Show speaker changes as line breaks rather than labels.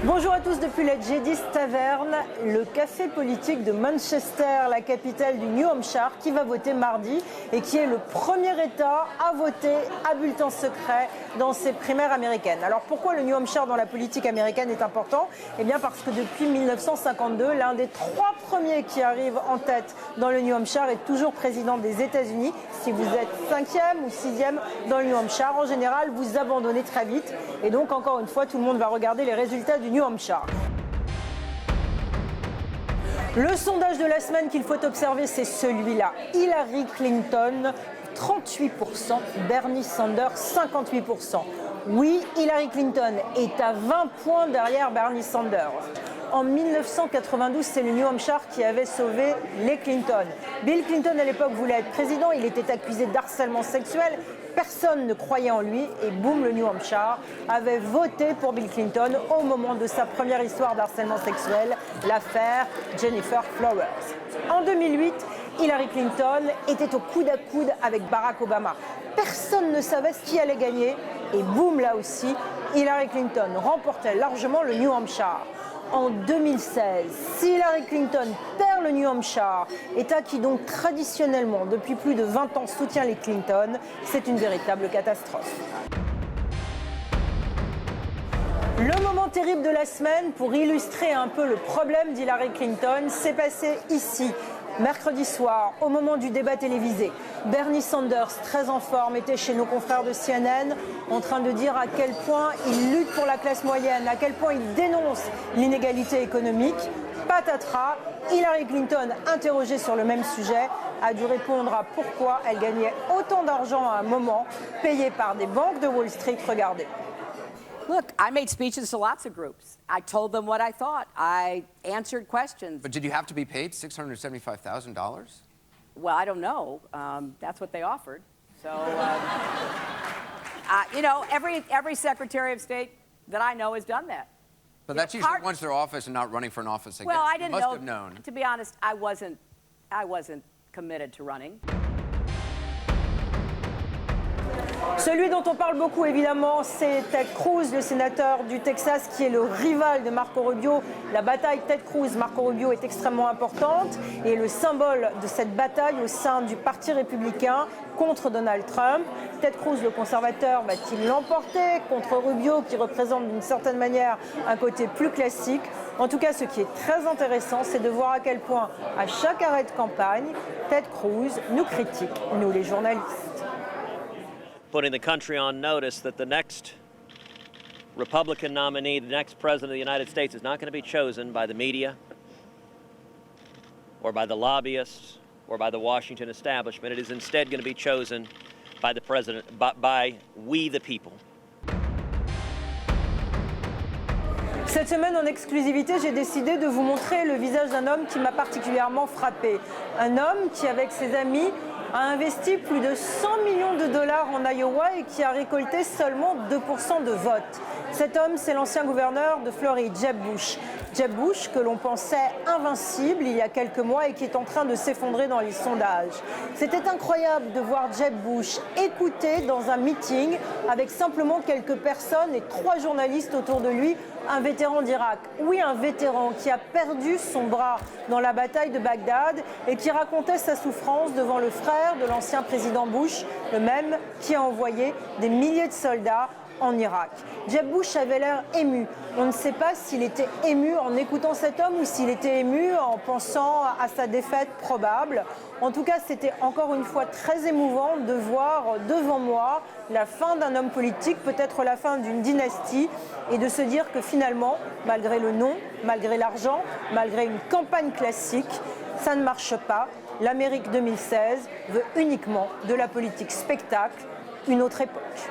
Bonjour à tous depuis la Jedis Taverne, le café politique de Manchester, la capitale du New Hampshire, qui va voter mardi et qui est le premier État à voter à bulletin secret dans ces primaires américaines. Alors pourquoi le New Hampshire dans la politique américaine est important? Eh bien parce que depuis 1952, l'un des 3 premiers qui arrivent en tête dans le New Hampshire est toujours président des États-Unis. Si vous êtes 5e ou 6e dans le New Hampshire, en général, vous abandonnez très vite. Et donc, encore une fois, tout le monde va regarder les résultats du New Hampshire. Le sondage de la semaine qu'il faut observer, c'est celui-là. Hillary Clinton, 38%, Bernie Sanders, 58%. Oui, Hillary Clinton est à 20 points derrière Bernie Sanders. En 1992, c'est le New Hampshire qui avait sauvé les Clinton. Bill Clinton, à l'époque, voulait être président. Il était accusé d'harcèlement sexuel. Personne ne croyait en lui. Et boum, le New Hampshire avait voté pour Bill Clinton au moment de sa première histoire d'harcèlement sexuel, l'affaire Jennifer Flowers. En 2008, Hillary Clinton était au coude à coude avec Barack Obama. Personne ne savait qui allait gagner. Et boum, là aussi, Hillary Clinton remportait largement le New Hampshire. En 2016, si Hillary Clinton perd le New Hampshire, État qui donc traditionnellement, depuis plus de 20 ans, soutient les Clinton, c'est une véritable catastrophe. Le moment terrible de la semaine, pour illustrer un peu le problème d'Hillary Clinton, s'est passé ici. Mercredi soir, au moment du débat télévisé, Bernie Sanders, très en forme, était chez nos confrères de CNN en train de dire à quel point il lutte pour la classe moyenne, à quel point il dénonce l'inégalité économique. Patatras, Hillary Clinton, interrogée sur le même sujet, a dû répondre à pourquoi elle gagnait autant d'argent à un moment, payé par des banques de Wall Street. Regardez.
Look, I made speeches to lots of groups. I told them what I thought. I answered questions.
But did you have to be paid $675,000?
Well, I don't know. That's what they offered. So, you know, every Secretary of State that I know has done that.
But that's usually once they're office and not running for an office again.
Well, I didn't
must
know.
Have known.
To be honest, I wasn't committed to running.
Celui dont on parle beaucoup, évidemment, c'est Ted Cruz, le sénateur du Texas, qui est le rival de Marco Rubio. La bataille Ted Cruz-Marco Rubio est extrêmement importante et le symbole de cette bataille au sein du Parti républicain contre Donald Trump. Ted Cruz, le conservateur, va-t-il l'emporter contre Rubio, qui représente d'une certaine manière un côté plus classique? En tout cas, ce qui est très intéressant, c'est de voir à quel point, à chaque arrêt de campagne, Ted Cruz nous critique, nous les journalistes.
Putting the country on notice that the next Republican nominee, the next president of the United States, is not going to be chosen by the media or by the lobbyists or by the Washington establishment. It is instead going to be chosen by the president, by we the people.
Cette semaine, en exclusivité, j'ai décidé de vous montrer le visage d'un homme qui m'a particulièrement frappé. Un homme qui, avec ses amis, a investi plus de 100 millions de dollars en Iowa et qui a récolté seulement 2% de vote. Cet homme, c'est l'ancien gouverneur de Floride, Jeb Bush. Jeb Bush, que l'on pensait invincible il y a quelques mois et qui est en train de s'effondrer dans les sondages. C'était incroyable de voir Jeb Bush écouter dans un meeting avec simplement quelques personnes et 3 journalistes autour de lui, un vétéran d'Irak. Oui, un vétéran qui a perdu son bras dans la bataille de Bagdad et qui racontait sa souffrance devant le frère de l'ancien président Bush, le même qui a envoyé des milliers de soldats en Irak. Jeb Bush avait l'air ému. On ne sait pas s'il était ému en écoutant cet homme ou s'il était ému en pensant à sa défaite probable. En tout cas, c'était encore une fois très émouvant de voir devant moi la fin d'un homme politique, peut-être la fin d'une dynastie, et de se dire que finalement, malgré le nom, malgré l'argent, malgré une campagne classique, ça ne marche pas. L'Amérique 2016 veut uniquement de la politique spectacle, une autre époque.